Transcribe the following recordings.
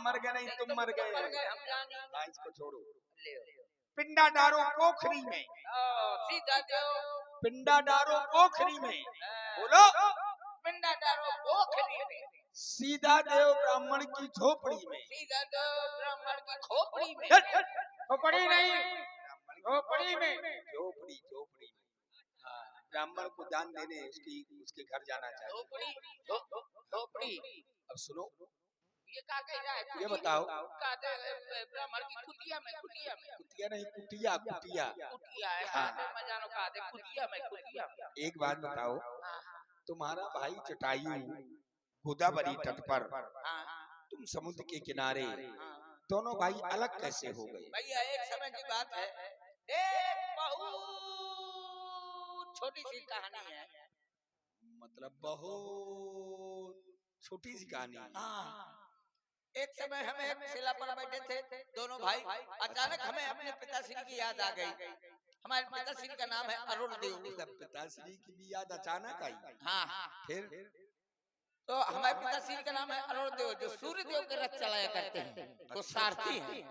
मर गए नहीं, तुम मर गए। हम जाने ना इसको छोड़ो। ले पिंडा डारो पोखरी में, सीधा दो पिंडा डारो पोखरी में, बोलो पिंडा डारो पोखरी में, सीधा देव ब्राह्मण की झोपड़ी में, सीधा दो ब्राह्मण की खोपड़ी में, खोपड़ी नहीं, झोपड़ी में, झोपड़ी झोपड़ी में। हाँ, ब्राह्मण को दान देने उसके घर जाना चाहिए। झोपड़ी झोपड़ी। अब सुनो, ये क्या कह रहा है? ये बताओ, ब्राह्मण की कुटिया में, कुटिया में, कुटिया नहीं, कुटिया कुटिया कुटिया है। हाँ। मैं जानो कहा दे कुटिया में, कुटिया में। एक बात बताओ, तुम्हारा भाई जटायु गोदावरी तट पर, तुम समुद्र के किनारे, दोनों भाई अलग कैसे हो गए? भैया एक समय की बात है, एक बहुत छोटी सी कहानी है। मतलब बहुत छोटी सी कहानी है। एक समय हम एक शिला पर बैठे थे दोनों भाई, अचानक हमें अपने पिताश्री की याद आ गई। हमारे पिताश्री का नाम है अरुण देव। पिताश्री की भी याद अचानक आई? हाँ। फिर तो हमारे पिताश्री का नाम है अरुण देव, जो सूर्य देव के रथ चलाया करते हैं, वो सारथी हैं।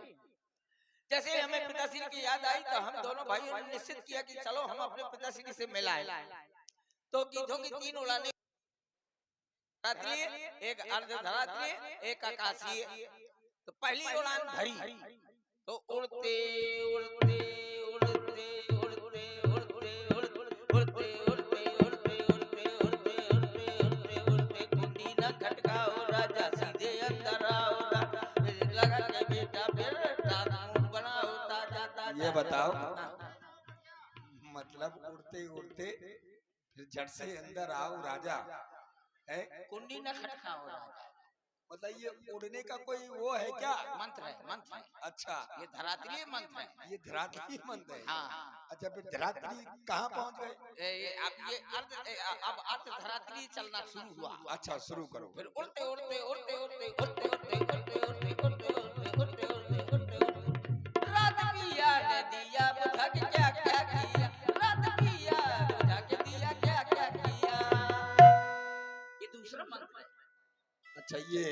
जैसे हमें पिताश्री की याद आई तो हम दोनों भाइयों ने निश्चित किया कि चलो हम अपने पिताश्री से मिलाएं। तो गीतों की 3 उड़ानें, एक अर्धधरात्रीय, एक आकाशीय। तो पहली उड़ान भरी तो उड़ते उड़ते उड़ते उड़ते उड़ते उड़ते उड़ते उड़ते उड़ते उड़ते उड़ते उड़ते उड़ते कुंडी न खटकाओ राजा, सीधे अंदर आओ लगा के बेटा, फिर मुंह बनाओ ताजा ताजा। ये बताओ, मतलब उड़ते उड़ते फिर झट से अंदर आओ राजा है, कुंडी न खटकाओ राजा। मतलब ये उड़ने का कोई वो है क्या? मंत्र है, मंत्र है। अच्छा, ये धरातलीय मंत्र है। ये धरातलीय मंत्र है। हाँ। अच्छा, फिर धरातली कहाँ पहुँच गए? अब ये अर्ध धरातली चलना शुरू हुआ। अच्छा, शुरू करो। फिर उड़ते उड़ते उड़ते उड़ते उड़ते उड़ते उड़ते उड़ते उड़ते उड़ते उड़ते उड़ते उड़ते रात की याद दिया बुझा के क्या क्या किया, रात की याद बुझा के दिया क्या क्या किया। ये दूसरा मंत्र है। अच्छा, ये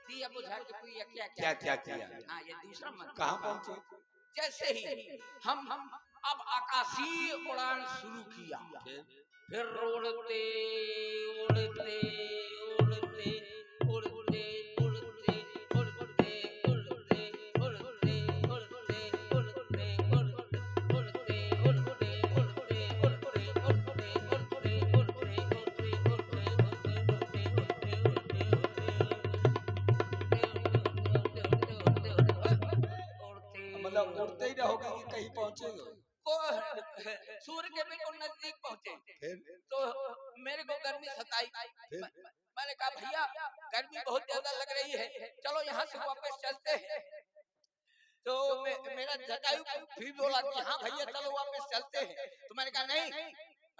दिया बुझा के पिया क्या क्या क्या किया? हाँ, ये दूसरा मंत्र। कहाँ पहुँचे? जैसे ही हम अब आकाशीय उड़ान शुरू किया, फिर उड़ते उड़ते उड़ते उड़ते उड़ते उड़ते उड़ते उड़ते उड़ते उड़ते उड़ते मतलब उड़ते ही रहोगे कि कहीं पहुँचेगे? सूर्य के बिल्कुल नजदीक पहुंचे तो मेरे को गर्मी सताई। मैंने कहा भैया गर्मी बहुत ज्यादा लग रही है, चलो यहाँ से वापस चलते हैं। तो मेरा जटायु भी बोला कि हाँ भैया चलो वापस चलते हैं। तो मैंने कहा नहीं,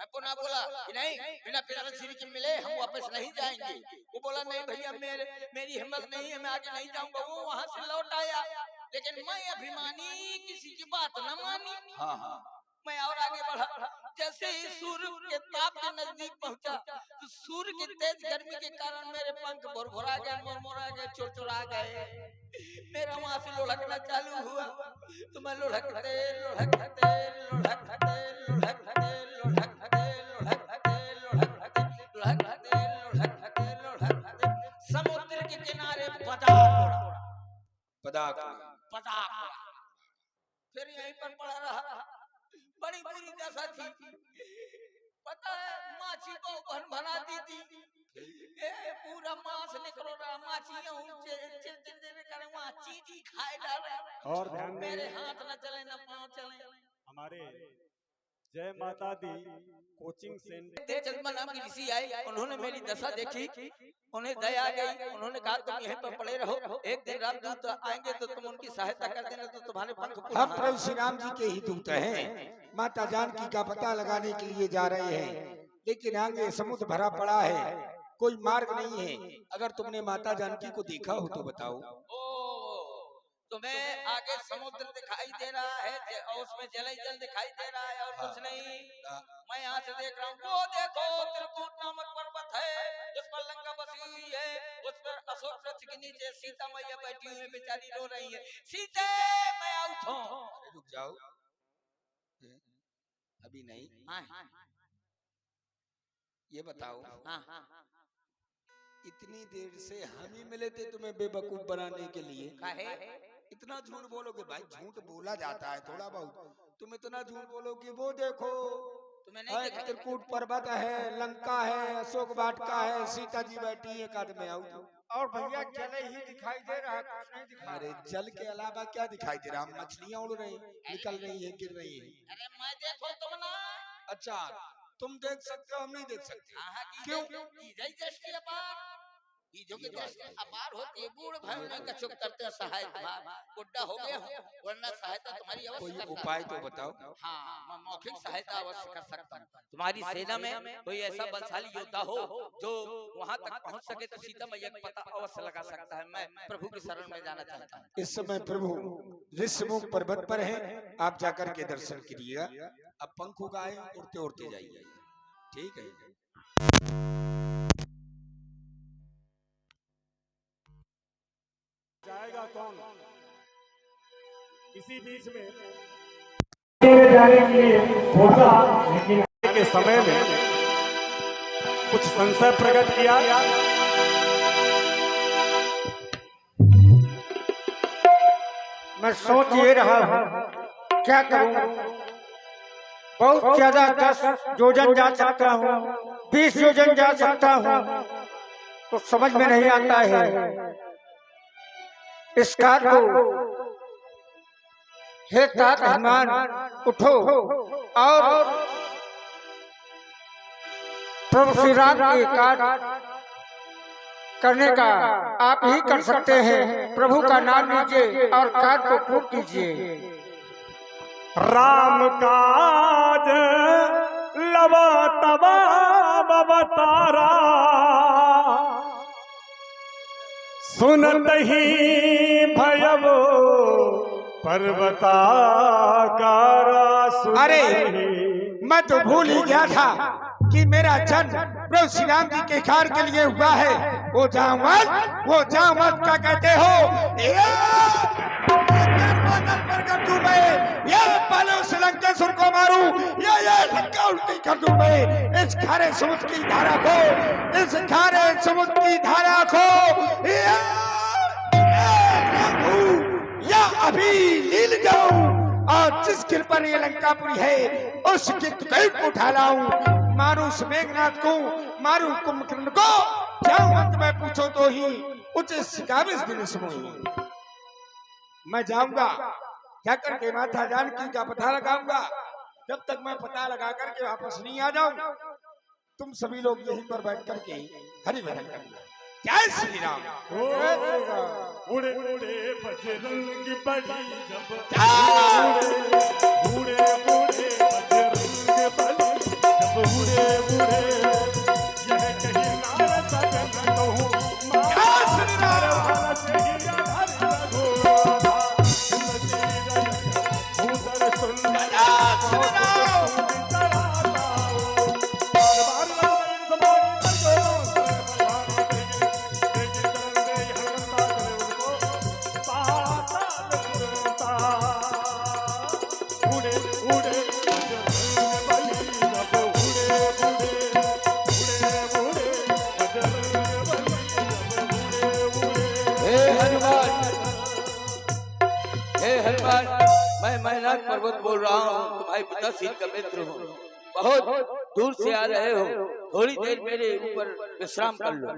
मैं पुनः बोला कि नहीं, बिना पिताश्री के मिले हम वापस नहीं जाएंगे। वो बोला नहीं भैया मेरी हिम्मत नहीं है, मैं आगे नहीं जाऊंगा। वो वहाँ से लौट आया, लेकिन मैं अभिमानी किसी की बात न मानी। हाँ हाँ। मैं और आगे बढ़ा। जैसे ही सूर्य के ताप के नजदीक पहुंचा तो सूर्य की तेज गर्मी के कारण मेरे पंख भुरभुरा गए, मुरमुरा गए, चुरचुरा गए। मेरा वहां से लुढ़कना चालू हुआ तो मैं लुढ़कते लुढ़कते लुढ़कते लुढ़कते लुढ़कते लुढ़कते लुढ़कते लुढ़कते लुढ़कते लुढ़कते समुद्र के किनारे पदाक फिर यहीं पर पड़ा रहा। बड़ी बुरी दशा थी, पता है माछी को भन भना दी थी, पूरा मांस निकल रहा, माछियां करे वहाँ चीटी खाए डाल। और ध्यान मेरे हाथ न चले न पांव चले। हमारे जय माता दी कोचिंग सेंटर नाम की ऋषि आए, उन्होंने मेरी दशा देखी, उन्हें दया आ गई। उन्होंने कहा तुम यहीं पर पड़े रहो, एक दिन रामदूत आएंगे तो तुम उनकी सहायता कर देना तो तुम्हारे पंख। हम प्रभु श्री राम जी के ही दूत हैं, माता जानकी का पता लगाने के लिए जा रहे हैं, लेकिन आगे समुद्र भरा पड़ा है, कोई मार्ग नहीं है। अगर तुमने माता जानकी को देखा हो तो बताओ। तुम्हें आगे समुद्र दिखाई दे रहा है और उसमें जल ही जल दिखाई दे रहा है और कुछ नहीं। मैं यहाँ से देख रहा हूँ, वो देखो त्रिकूट नामक पर्वत है, उस पर लंका बसी हुई है, उस पर अशोक वृक्ष के नीचे सीता मैया बैठी हुई है, बेचारी रो रही है, सीते मैं आउट हूँ। अरे रुक जाओ, अभी नहीं। ये बताओ, इतनी देर से हम ही मिले थे तुम्हें बेवकूफ बनाने के लिए। काहे? इतना झूठ बोलोगे भाई, झूठ बोला जाता है थोड़ा बहुत, तुम इतना झूठ बोलोगे। वो देखो तुम्हें नहीं देखा? चित्रकूट पर्वत है, लंका है, अशोक वाटिका है, सीता जी बैठी है, कद में आऊं। और भैया जल ही दिखाई दे रहा है, कुछ नहीं दिखाई। अरे जल के अलावा क्या दिखाई दे रहा? मछलियां उड़ रही, निकल रही है, गिर रही है। अरे मैं देखो तुम ना। अच्छा तुम देख सकते हो, हम नहीं देख सकते। क्यों? दृष्टि अपार होती है, बूढ़ भाई में कछुक करते हैं सहायता, बुढ़ा हो गया वरना सहायता तुम्हारी अवश्य कोई करता। उपाय तो बताओ। हाँ, मैं मौखिक सहायता अवश्य कर सकता हूँ। तुम्हारी सेना में कोई ऐसा बलशाली योद्धा हो जो वहाँ तक पहुँच सके तो सीता मैया का पता अवश्य लगा सकता है। मैं प्रभु की शरण में जाना चाहता हूँ। इस समय प्रभु ऋषिमुख पर्वत पर हैं, आप जाकर के दर्शन कीजिएगा। अब पंख उगाए, उड़ते उड़ते जाइए, ठीक है। जाएगा कौन? इसी बीच में जाने के लिए होगा, लेकिन के समय में कुछ संशय प्रकट किया। मैं सोच ये रहा हूँ क्या करूँ। बहुत ज्यादा 10 योजन जा सकता हूँ, 20 योजन जा सकता हूँ, तो समझ में नहीं आता है। इस कार को हे तात हनुमान उठो और प्रभु श्री राम के कार्य करने का आप ही कर सकते हैं। प्रभु का नाम लीजिए और कार्य को पूर्ण कीजिए। राम काज लवा तबा अवतारा, सुनत ही भयव पर्वताकारा। अरे मैं तो भूल ही गया था कि मेरा जन्म प्रभु श्री राम जी के कार्य के लिए हुआ है। वो जामवंत क्या कहते हो? ये पहले उस लंकेश्वर को मारूं, ये लंका उल्टी कर दूं मैं। इस खारे समुद्र की धारा को, इस खारे समुद्र की धारा को या अभी लील जाऊं और जिस गिर पर ये लंकापुरी है उस गिर को उठा लाऊं। मारूं उस मेघनाथ को, मारूं कुंभकर्ण को, जामवंत में पूछो तो ही उचित सिकाविश दिन समूह। मैं जाऊंगा, क्या करके माता जानकी का पता लगाऊंगा। जब तक मैं पता लगा करके वापस नहीं आ जाऊं, तुम सभी लोग यहीं पर बैठ करके हरि भजन करना। जय श्री राम। उड़े उड़े बजरंग की बली जब, उड़े उड़े बजरंग बली जब, उड़े उड़े यह कहीं ना सजन कहूं। जय श्री राम। मैं मेहनाथ पर्वत बोल रहा हूँ, तुम्हारे पिता सील का मित्र हूँ। बहुत दूर से आ रहे हो, थोड़ी देर मेरे ऊपर विश्राम कर लो।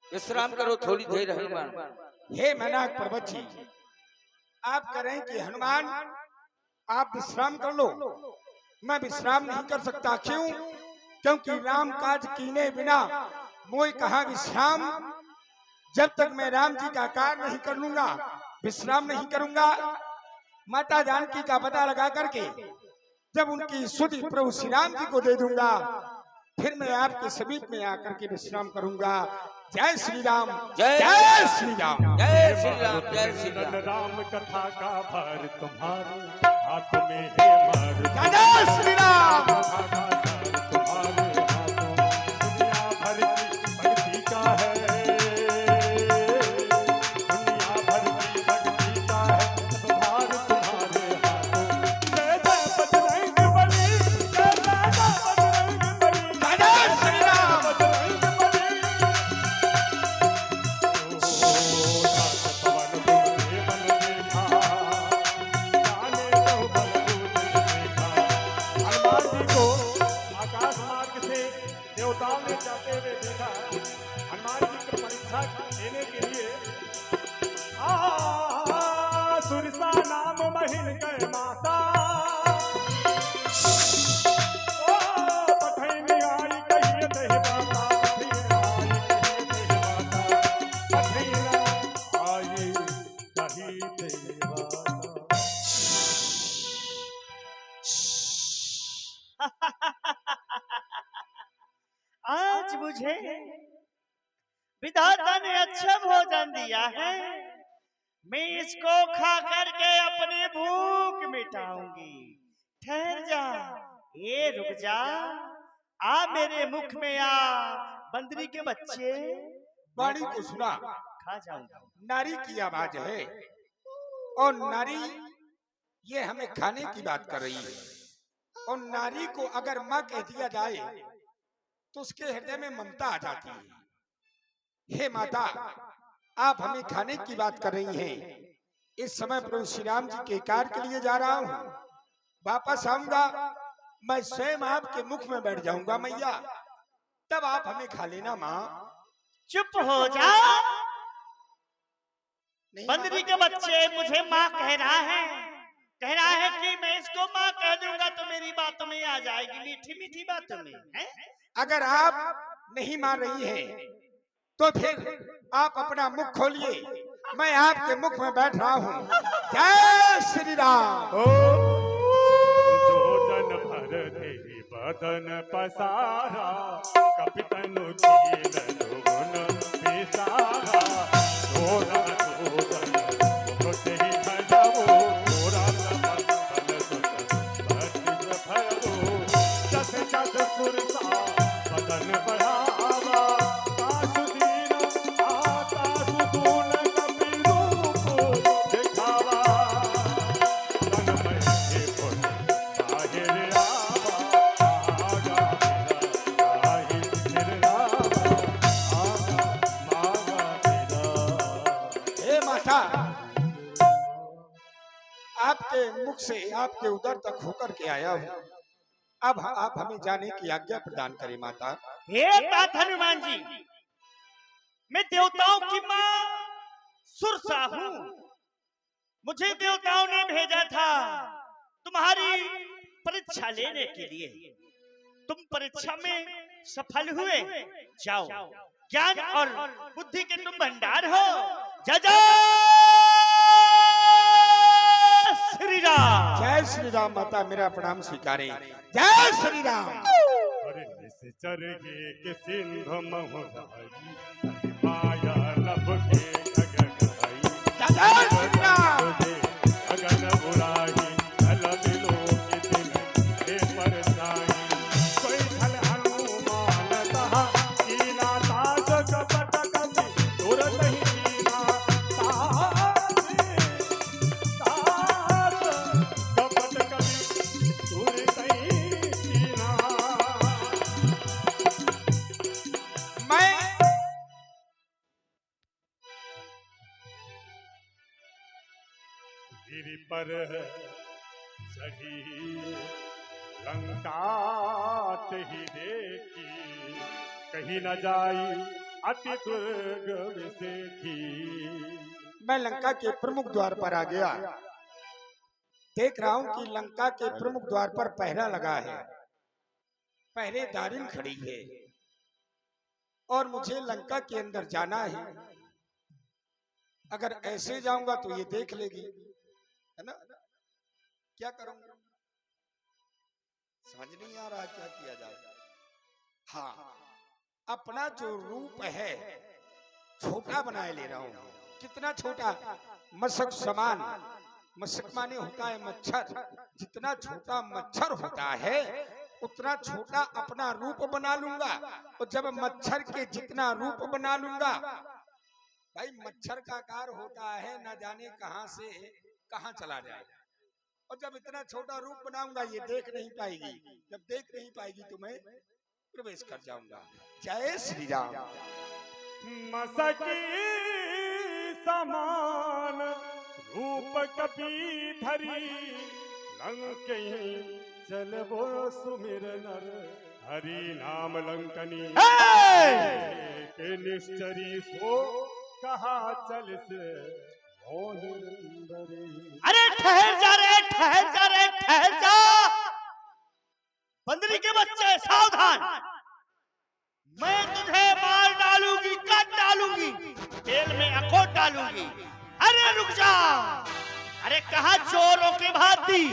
विश्राम करो थोड़ी देर हनुमान। हे मेनाक पर्वत जी, आप करें कि हनुमान आप विश्राम कर लो। मैं विश्राम नहीं कर सकता। क्यों? क्योंकि राम काज कीने बिना मोय कहाँ विश्राम। जब तक मैं राम जी का कार्य नहीं कर लूंगा, विश्राम नहीं करूंगा। माता जानकी का पता लगा करके जब उनकी सुधि प्रभु श्री राम जी को दे दूंगा, फिर मैं आपके समीप में आकर के विश्राम करूंगा। जय श्री राम, जय श्री राम, जय श्री राम, जय श्री राम। राम कथा का भार तुम्हारे हाथ में है, मार जय श्री राम। हनुमान जी को आकाश मार्ग से देवताओं ने जाते हुए देखा। हनुमान जी की परीक्षा लेने के लिए सुरसा नाम महिन के माता पठैनी आई कहिए दही बाता, आई कही दही बाता। आज मुझे विधाता ने अच्छा भोजन दिया है, मैं इसको खा करके अपनी भूख मिटाऊंगी। ठहर जा, ये रुक जा, आ मेरे मुख में आ, बंदरी के बच्चे। वाणी को सुना, खा जाऊंगा। नारी की आवाज है और नारी ये हमें खाने की बात कर रही है। और नारी को अगर माँ कह दिया जाए तो उसके हृदय में ममता आ जाती है। हे माता, आप हमें खाने की बात कर रही हैं। इस समय प्रभु श्री राम जी के कार्य के लिए जा रहा हूँ, वापस आऊंगा, मैं स्वयं आपके मुख में बैठ जाऊंगा मैया, तब आप हमें खा लेना माँ। चुप हो जा, नहीं बंदरी के बच्चे, मुझे माँ कह रहा है कि मैं इसको माँ कह दूंगा तो मेरी बातों में आ जाएगी, मीठी मीठी बातों में है? अगर आप नहीं मान रही हैं तो फिर आप अपना मुख खोलिए, मैं आपके मुख में बैठ रहा हूँ। जय श्री राम। जो जन भर दे बदन पसारा, कपितनु झील जोगुन पिसारा। तोरा जोदन बहुत ही भजबो, तोरा सबल सुत भटिज भजबो। जस जस सुरसा बदन बढ़ावा, तासु दीन तासु गुण कपि रूप दिखावा। तन में हे फुल काहिर आवा, आगा मेरा काहिर निर्नावा, आगा मागा तेरा। हे माता, आपके मुख से आपके उदर तक होकर के आया हूँ, अब आप हमें जाने की आज्ञा प्रदान करें माता। हे तात हनुमान जी, मैं देवताओं की माँ सुरसा हूँ। मुझे देवताओं ने भेजा था तुम्हारी परीक्षा लेने के लिए। तुम परीक्षा में सफल हुए, जाओ, ज्ञान और बुद्धि के तुम भंडार हो। जय जय श्री राम। जय श्री राम माता, मेरा प्रणाम स्वीकारें। जय श्री राम। अरे निश्चर के सिंधु महुदाई, माया लब के अगन जय श्री राम। अगन बुराई जल मिलो के दिन हे परछाई। कोई छल हनुमान तहा कीना, तास कपट कपि तुरत ही कीना। तास कपट कपि तुरत ही कीना। मैं गिरि पर चढ़ी लंका ही देखी, कहीं न जाई अति दुर्ग विसेखी। मैं लंका के प्रमुख द्वार पर आ गया, देख रहा हूं कि लंका के प्रमुख द्वार पर पहरा लगा है, पहरेदारिन खड़ी है और मुझे लंका के अंदर जाना है। अगर ऐसे जाऊंगा तो ये देख लेगी, है ना? क्या करूंगा समझ नहीं आ रहा क्या किया जाए। हाँ, अपना जो रूप है छोटा बनाए ले रहा हूं। कितना छोटा? मशक समान। मशक माने होता है मच्छर। जितना छोटा मच्छर होता है उतना छोटा अपना रूप बना लूंगा। और जब मच्छर के जितना रूप बना लूंगा, भाई मच्छर का आकार होता है न जाने कहां से कहां चला जाए। और जब इतना छोटा रूप बनाऊंगा ये देख नहीं पाएगी। जब देख नहीं पाएगी तो मैं प्रवेश कर जाऊंगा। जय श्री राम। मसकी समान रूप कपी धरी, लंके चल वो सुमिर नर हरि नाम लंकनी के निश्चरी सो कहा चल से अरे ठहर जा रे, ठहर जा रे, ठहर जा। बंदरी के बच्चे सावधान, मैं तुझे मार डालूंगी, काट डालूंगी, तेल में अखोट डालूंगी। अरे रुक जा, अरे कहा चोरों की भांति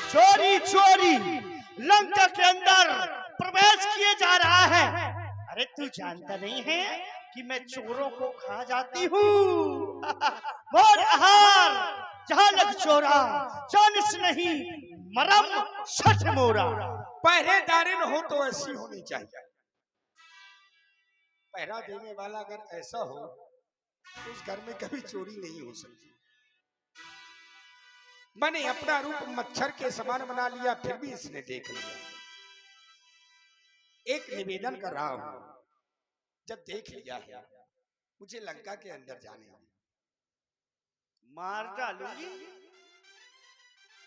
चोरी चोरी लंका के अंदर प्रवेश किए जा रहा है। अरे तू जानता नहीं है कि मैं चोरों को खा जाती हूँ। मोर आहार जहाँ लग चोरा जानिस नहीं मरम सठ मोरा। पहरेदारिन हो तो ऐसी होनी चाहिए। पहरा देने वाला अगर ऐसा हो तो उस घर में कभी चोरी नहीं हो सकती। मैंने अपना रूप मच्छर के समान बना लिया, फिर भी इसने देख लिया। एक निवेदन कर रहा हूं, जब देख लिया है मुझे लंका के अंदर जाने दो। मार डालूंगी,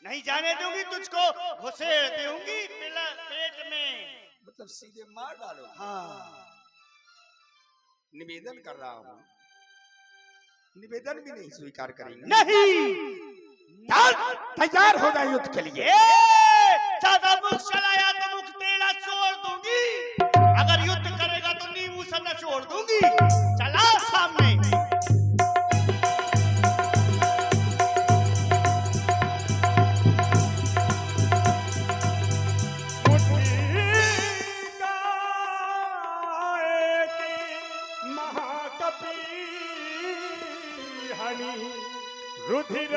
नहीं जाने दूंगी तुझको, घुसेड़ दूंगी पेट में। मतलब सीधे मार डालो? हाँ। निवेदन कर रहा हूं, निवेदन भी नहीं स्वीकार करेंगे। नहीं, तैयार हो जाए युद्ध के लिए। ज्यादा मुख चलाया तो मुख तेरा छोड़ दूंगी, अगर युद्ध करेगा तो नींबू सन्ना छोड़ दूंगी। चला सामने। रुधिर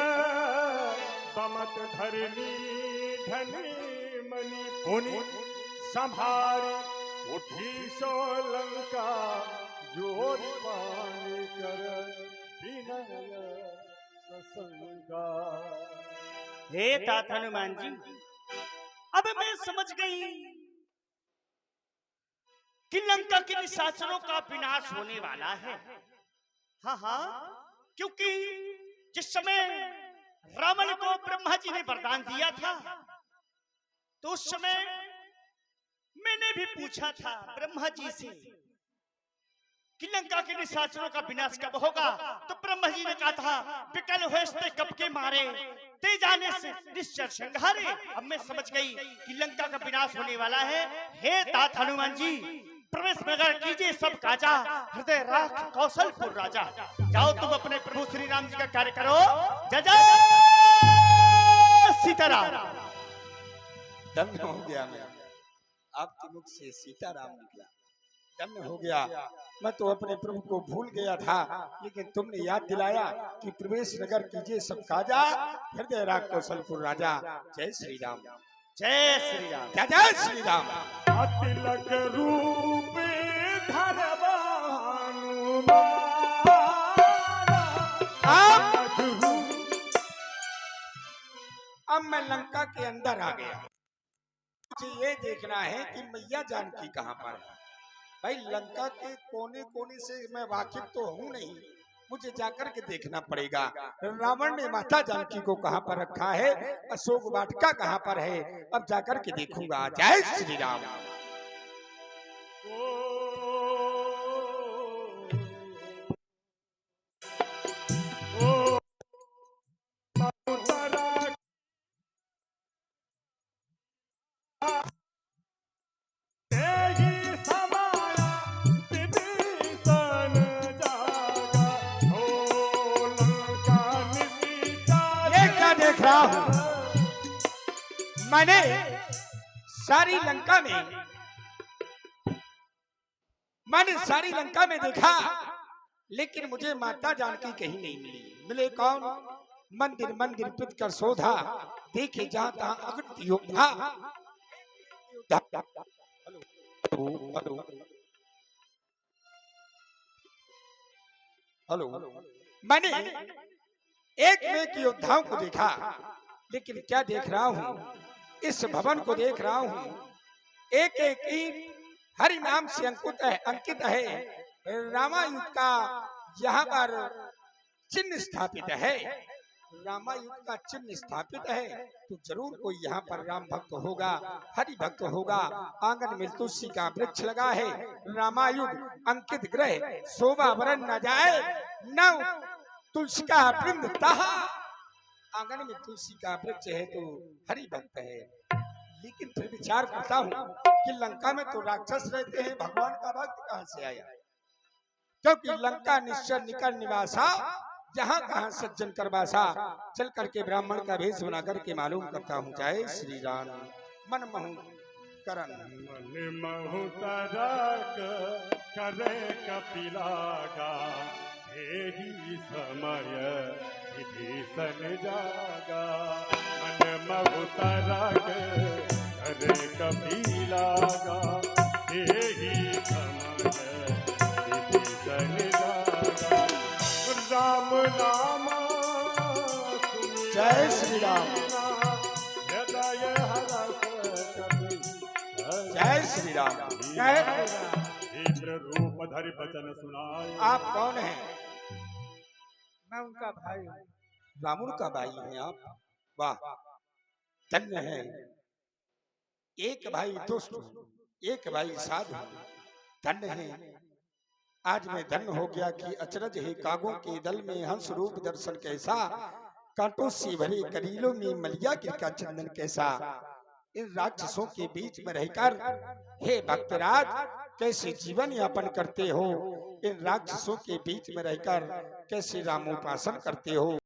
बमत धरनी धनी मणि पुनि संभारी उठी सो लंका जोर पानी कर विनय ससंगा। हे तात हनुमान जी, अब मैं समझ गई कि लंका के निशाचरों का विनाश होने वाला है। हाँ हाँ, क्योंकि जिस समय रावण को ब्रह्मा जी ने वरदान दिया था तो उस समय मैंने भी पूछा था ब्रह्मा जी से कि लंका के निशाचरों का विनाश कब होगा। तो ब्रह्मा जी ने कहा था विकल होस्ते कब के मारे ते जाने से निश्चर संहारे। अब मैं समझ गई कि लंका का विनाश होने वाला है। हे तात हनुमान जी, प्रवेश नगर कीजिए सब काजा, हृदय राख कौशलपुर राजा। जाओ तुम अपने प्रभु श्री राम जी का कार्य करो। जय जय सीताराम। धन्य हो गया मैं, आपके मुख से सीताराम निकला, धन्य हो गया। मैं तो अपने प्रभु को भूल गया था, लेकिन तुमने याद दिलाया कि प्रवेश नगर कीजिए सब काजा, हृदय राख कौशलपुर राजा। जय श्री राम, जय श्री राम, जय जय श्री राम। तिलक रूप अब मैं लंका के अंदर आ गया। मुझे ये देखना है कि मैया जानकी कहाँ पर है। भाई लंका के कोने कोने से मैं वाकिफ तो हूँ नहीं, मुझे जाकर के देखना पड़ेगा। रावण ने माता जानकी को कहाँ पर रखा है, अशोक वाटिका कहाँ पर है, अब जाकर के देखूंगा। जय श्री राम। मैंने सारी लंका में देखा, लेकिन मुझे माता जानकी कहीं नहीं मिली। मिले कौन? मंदिर मंदिर पिट कर शोधा, देखे जहां तहां अगणित योद्धा। हेलो, मैंने एक में एक योद्धाओं को देखा, लेकिन क्या देख रहा हूँ, इस भवन को देख रहा हूँ। एक एक ईंट हरि नाम से अंकित है। रामायुध का यहाँ पर चिन्ह स्थापित है। रामायुग का चिन्ह स्थापित है तो जरूर कोई यहाँ पर राम भक्त होगा, हरि भक्त होगा। आंगन में तुलसी का वृक्ष लगा है, रामायुग अंकित ग्रह शोभा वरण न जाए, नव तुलसी का वृंद तहा। आंगन में तुलसी का वृक्ष है तो हरि भक्त है। लेकिन फिर विचार करता हूँ कि लंका में तो राक्षस रहते हैं, भगवान का भक्त कहाँ से आया? क्योंकि लंका निश्चर निकट निवासा, जहाँ कहाँ सज्जन करवासा। चल करके ब्राह्मण का भेष बना करके मालूम करता हूँ। जय श्री राम। मन महु करन मन महु तरक करे कपिलागा, एही समय विभीषण जागा। मन महु तरक करे कपिलागा, एही समय विभीषण जागा। राम नाम जय श्री राम। हृदय हरस कपि, जय श्री राम। जय श्री राम। इंद्र रूप धरि बचन सुनाए। आप कौन हैं? मैं उनका भाई हूँ। रामुड़ का भाई हैं आप? वाह, धन्य है। एक भाई दुष्ट, एक भाई साधु, धन्य है। आज मैं धन्य हो गया कि अचरज है कागों के दल में हंस रूप दर्शन कैसा, कांटों से भरे करीलों में मलिया का चंदन कैसा। इन राक्षसों के बीच में रहकर हे भक्तराज कैसे जीवन यापन करते हो? इन राक्षसों के बीच में रहकर कैसे रामोपासन करते हो?